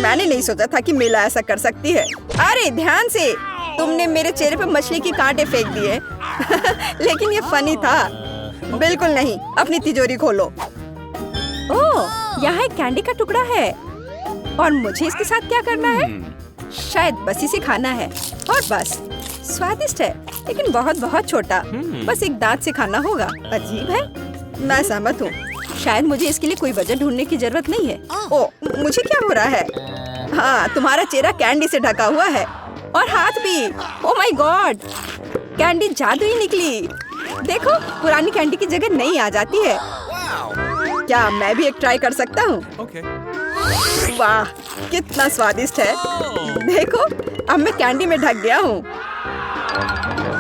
Speaker 1: मैंने नहीं सोचा था कि मीला ऐसा कर सकती है। अरे ध्यान से। तुमने मेरे चेहरे पे मछली के कांटे फेंक दिए। लेकिन ये फनी था। बिल्कुल नहीं, अपनी तिजोरी खोलो। ओह, यहाँ एक कैंडी का टुकड़ा है और मुझे इसके साथ क्या करना है? शायद बस इसे खाना है और बस। स्वादिष्ट है लेकिन बहुत बहुत छोटा। बस एक दांत से खाना होगा। अजीब है। मैं सहमत हूँ। शायद मुझे इसके लिए कोई वजह ढूंढने की जरूरत नहीं है। ओह, मुझे क्या हो रहा है? हाँ, तुम्हारा चेहरा कैंडी से ढका हुआ है और हाथ भी। ओह माय गॉड, कैंडी जादुई निकली। देखो, पुरानी कैंडी की जगह नई आ जाती है। क्या मैं भी एक ट्राई कर सकता हूँ?
Speaker 3: Okay.
Speaker 1: वाह, कितना स्वादिष्ट है। देखो, अब मैं कैंडी में ढक गया हूँ।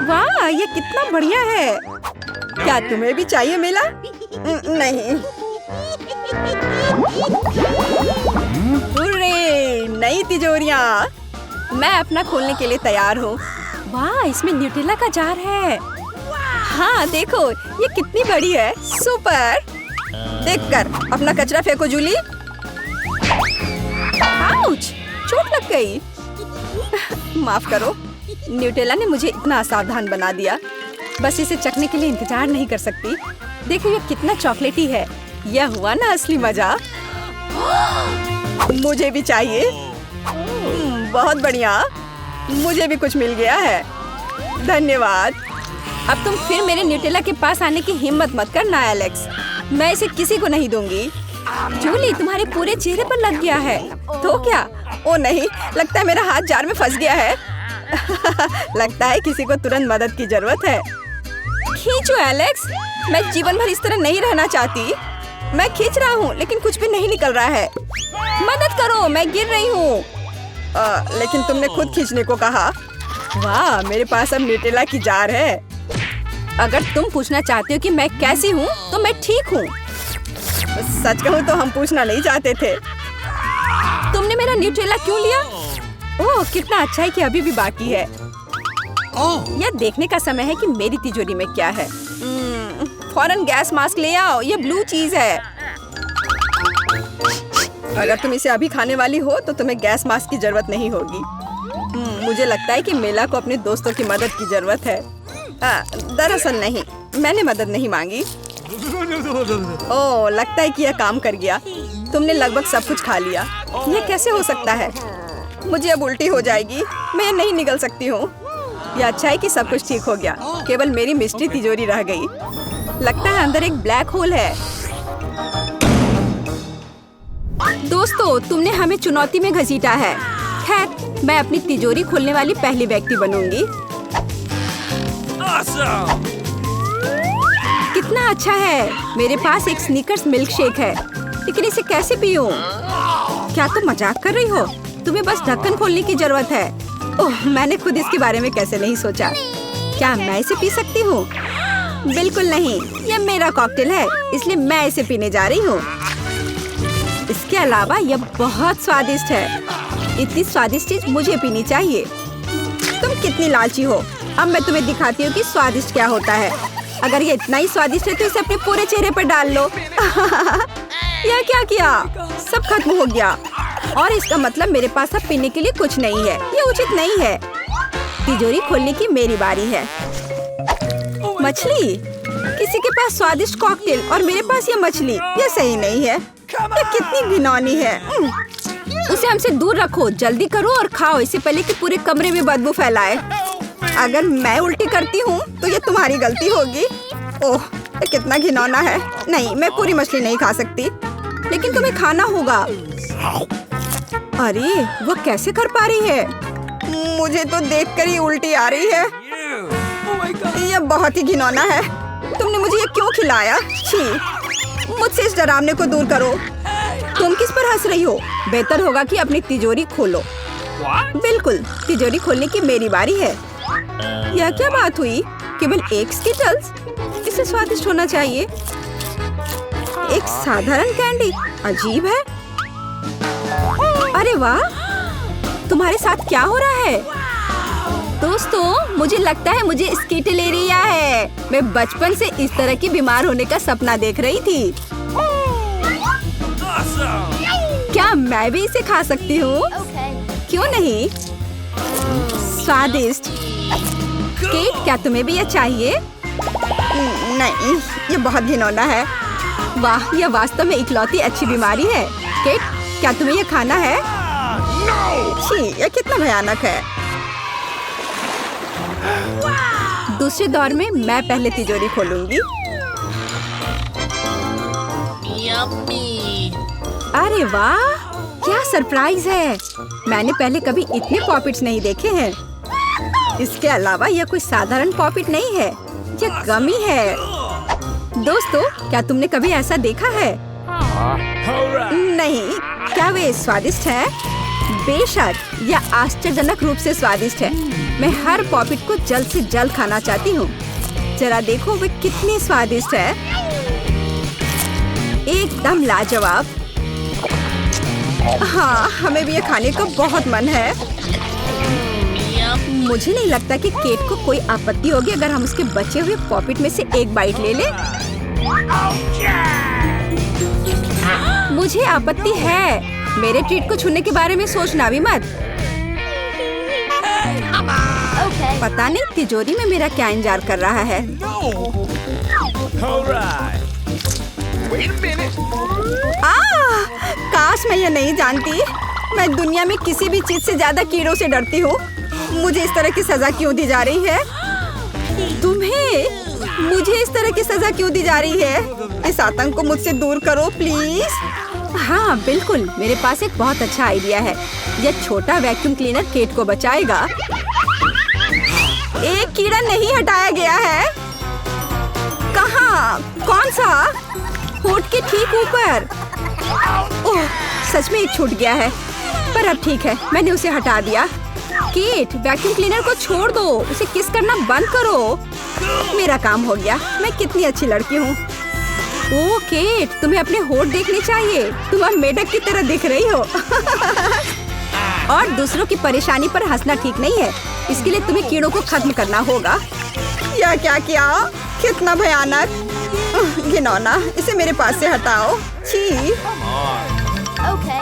Speaker 1: वाह, ये कितना बढ़िया है। क्या तुम्हें भी चाहिए मिला? नहीं। हुर्रे, नई तिजोरियाँ। मैं अपना खोलने के लिए तैयार हूँ। वाह, इसमें न्यूटेला का जार है। हाँ देखो, ये कितनी बड़ी है। सुपर। देखकर अपना कचरा फेंको जूली। आउच, चोट लग गई। माफ करो, न्यूटेला ने मुझे इतना असावधान बना दिया। बस इसे चखने के लिए इंतजार नहीं कर सकती। देखो, ये कितना चॉकलेटी है। यह हुआ ना असली मजा। मुझे भी चाहिए। बहुत बढ़िया, मुझे भी कुछ मिल गया है। धन्यवाद। अब तुम फिर मेरे न्यूटेला के पास आने की हिम्मत मत करना एलेक्स। मैं इसे किसी को नहीं दूंगी। जूली, तुम्हारे पूरे चेहरे पर लग गया है। तो क्या? ओ नहीं, लगता है मेरा हाथ जार में फंस गया है। लगता है किसी को तुरंत मदद की जरूरत है। खींचो एलेक्स, मैं जीवन भर इस तरह नहीं रहना चाहती। मैं खींच रहा हूँ लेकिन कुछ भी नहीं निकल रहा है। मदद करो, मैं गिर रही हूँ। लेकिन तुमने खुद खींचने को कहा। वाह, मेरे पास अब न्यूटेला की जार है। अगर तुम पूछना चाहते हो कि मैं कैसी हूँ तो मैं ठीक हूँ। सच कहूँ तो हम पूछना नहीं चाहते थे। तुमने मेरा न्यूटेला क्यों लिया? ओह, कितना अच्छा है कि अभी भी बाकी है। यह देखने का समय है कि मेरी तिजोरी में क्या है। फौरन गैस मास्क ले आओ, ये ब्लू चीज है। अगर तुम इसे अभी खाने वाली हो तो तुम्हें गैस मास्क की जरूरत नहीं होगी। मुझे लगता है कि मेला को अपने दोस्तों की मदद की जरूरत है। दरअसल नहीं, मैंने मदद नहीं मांगी। ओह, लगता है कि यह काम कर गया। तुमने लगभग सब कुछ खा लिया। यह कैसे हो सकता है? मुझे अब उल्टी हो जाएगी। मैं नहीं निकल सकती हूँ। यह अच्छा है कि सब कुछ ठीक हो गया। केवल मेरी मिस्ट्री तिजोरी रह गई। लगता है अंदर एक ब्लैक होल है। दोस्तों, तुमने हमें चुनौती में घसीटा है। खैर, मैं अपनी तिजोरी खोलने वाली पहली व्यक्ति बनूंगी।
Speaker 3: Awesome!
Speaker 1: कितना अच्छा है। मेरे पास एक स्नीकर्स मिल्क शेक है, लेकिन इसे कैसे पीऊं? क्या तुम मजाक कर रही हो? तुम्हें बस ढक्कन खोलने की जरूरत है। ओह, मैंने खुद इसके बारे में कैसे नहीं सोचा। क्या मैं इसे पी सकती हूँ? बिल्कुल नहीं, यह मेरा कॉकटेल है, इसलिए मैं इसे पीने जा रही हूँ। इसके अलावा यह बहुत स्वादिष्ट है। इतनी स्वादिष्ट चीज मुझे पीनी चाहिए। तुम कितनी लालची हो। अब मैं तुम्हें दिखाती हूँ कि स्वादिष्ट क्या होता है। अगर ये इतना ही स्वादिष्ट है तो इसे अपने पूरे चेहरे पर डाल लो। यह क्या किया? सब खत्म हो गया और इसका मतलब मेरे पास अब पीने के लिए कुछ नहीं है। ये उचित नहीं है। तिजोरी खोलने की मेरी बारी है। मछली? किसी के पास स्वादिष्ट कॉकटेल और मेरे पास ये मछली। ये सही नहीं है। ये कितनी घिनौनी है। उसे हमसे दूर रखो। जल्दी करो और खाओ, इससे पहले कि पूरे कमरे में बदबू फैलाए। अगर मैं उल्टी करती हूँ तो ये तुम्हारी गलती होगी। ओह, ये कितना घिनौना है। नहीं, मैं पूरी मछली नहीं खा सकती, लेकिन तुम्हें खाना होगा। अरे, वो कैसे कर पा रही है? मुझे तो देखकर ही उल्टी आ रही है। ये बहुत ही घिनौना है। तुमने मुझे ये क्यों खिलाया? छी, मुझसे इस डरावने को दूर करो। तुम किस पर हंस रही हो? बेहतर होगा कि अपनी तिजोरी खोलो। बिल्कुल, तिजोरी खोलने की मेरी बारी है। यह क्या बात हुई? केवल एक स्किटल्स? इसे स्वादिष्ट होना चाहिए। एक साधारण कैंडी? अजीब है। अरे वाह, तुम्हारे साथ क्या हो रहा है? दोस्तों, मुझे लगता है मुझे स्किटलेरिया है। मैं बचपन से इस तरह की बीमार होने का सपना देख रही थी।
Speaker 3: Awesome!
Speaker 1: क्या मैं भी इसे खा सकती हूँ? क्यों नहीं? स्वादिष्ट। केट, क्या तुम्हें भी ये चाहिए? नहीं, ये बहुत घिनौना है। वाह, यह वास्तव में इकलौती अच्छी बीमारी है। केट, क्या तुम्हें ये खाना है? छी, यह कितना भयानक है। दूसरे दौर में मैं पहले तिजोरी खोलूंगी। अरे वाह, क्या सरप्राइज है। मैंने पहले कभी इतने पॉपिट्स नहीं देखे हैं। इसके अलावा यह कोई साधारण पॉपिट नहीं है, यह गमी है। दोस्तों, क्या तुमने कभी ऐसा देखा है? नहीं, क्या वे स्वादिष्ट है? बेशक, यह आश्चर्यजनक रूप से स्वादिष्ट है। मैं हर पॉपिट को जल्द से जल्द खाना चाहती हूँ। जरा देखो वे कितने स्वादिष्ट है। एकदम लाजवाब। हाँ, हमें भी ये खाने का बहुत मन है। मुझे नहीं लगता कि केट को कोई आपत्ति होगी अगर हम उसके बचे हुए पॉपिट में से एक बाइट ले लें। मुझे आपत्ति है। मेरे ट्रीट को छूने के बारे में सोचना भी मत। पता नहीं तिजोरी में मेरा क्या इंतजार कर रहा है। काश मैं ये नहीं जानती। मैं दुनिया में किसी भी चीज से ज्यादा कीड़ों से डरती हूँ। मुझे इस तरह की सजा क्यों दी जा रही है? तुम्हें मुझे इस तरह की सजा क्यों दी जा रही है? इस आतंक को मुझसे दूर करो प्लीज। हाँ बिल्कुल, मेरे पास एक बहुत अच्छा आइडिया है। यह छोटा वैक्यूम क्लीनर केट को बचाएगा। एक कीड़ा नहीं हटाया गया है। कहाँ? कौन सा? होठ के ठीक ऊपर। ओह, सच में एक छूट गया है, पर अब ठीक है, मैंने उसे हटा दिया। केट, वैक्यूम क्लीनर को छोड़ दो, उसे किस करना बंद करो। मेरा काम हो गया। मैं कितनी अच्छी लड़की हूँ। ओह केट, तुम्हें अपने होठ देखने चाहिए। तुम अब मेढक की तरह दिख रही हो। और दूसरों की परेशानी पर हंसना ठीक नहीं है। इसके लिए तुम्हें कीड़ों को खत्म करना होगा। यह क्या किया? कितना भयानक, घिनौना। इसे मेरे पास से हटाओ। छी।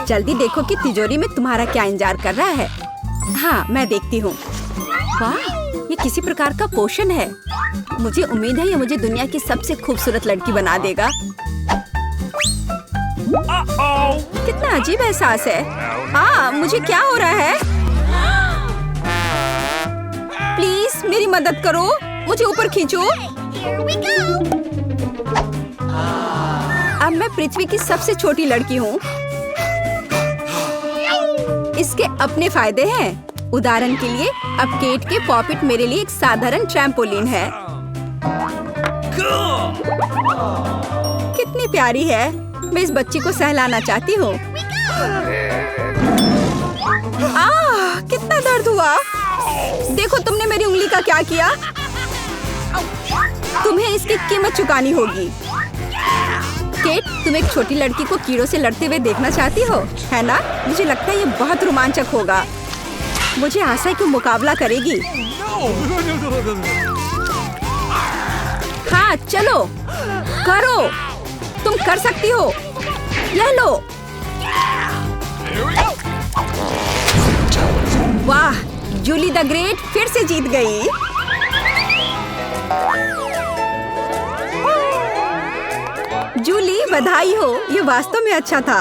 Speaker 1: जल्दी देखो कि तिजोरी में तुम्हारा क्या इंतजार कर रहा है। हाँ, मैं देखती हूँ। वाह, ये किसी प्रकार का पोषण है। मुझे उम्मीद है ये मुझे दुनिया की सबसे खूबसूरत लड़की बना देगा। कितना अजीब एहसास है। मुझे क्या हो रहा है? प्लीज मेरी मदद करो, मुझे ऊपर खींचो। अब मैं पृथ्वी की सबसे छोटी लड़की हूँ। इसके अपने फायदे हैं। उदाहरण के लिए, अब केट के पॉपिट मेरे लिए एक साधारण ट्रैम्पोलिन है। कितनी प्यारी है। मैं इस बच्ची को सहलाना चाहती हूँ। कितना दर्द हुआ। देखो तुमने मेरी उंगली का क्या किया। तुम्हें इसकी कीमत चुकानी होगी। केट, तुम एक छोटी लड़की को कीड़ों से लड़ते हुए देखना चाहती हो, है ना? मुझे लगता है ये बहुत रोमांचक होगा। मुझे आशा है कि मुकाबला करेगी। हाँ चलो, करो, तुम कर सकती हो। ले लो। वाह, जूली द ग्रेट फिर से जीत गई। जूली, बधाई हो, ये वास्तव में अच्छा था।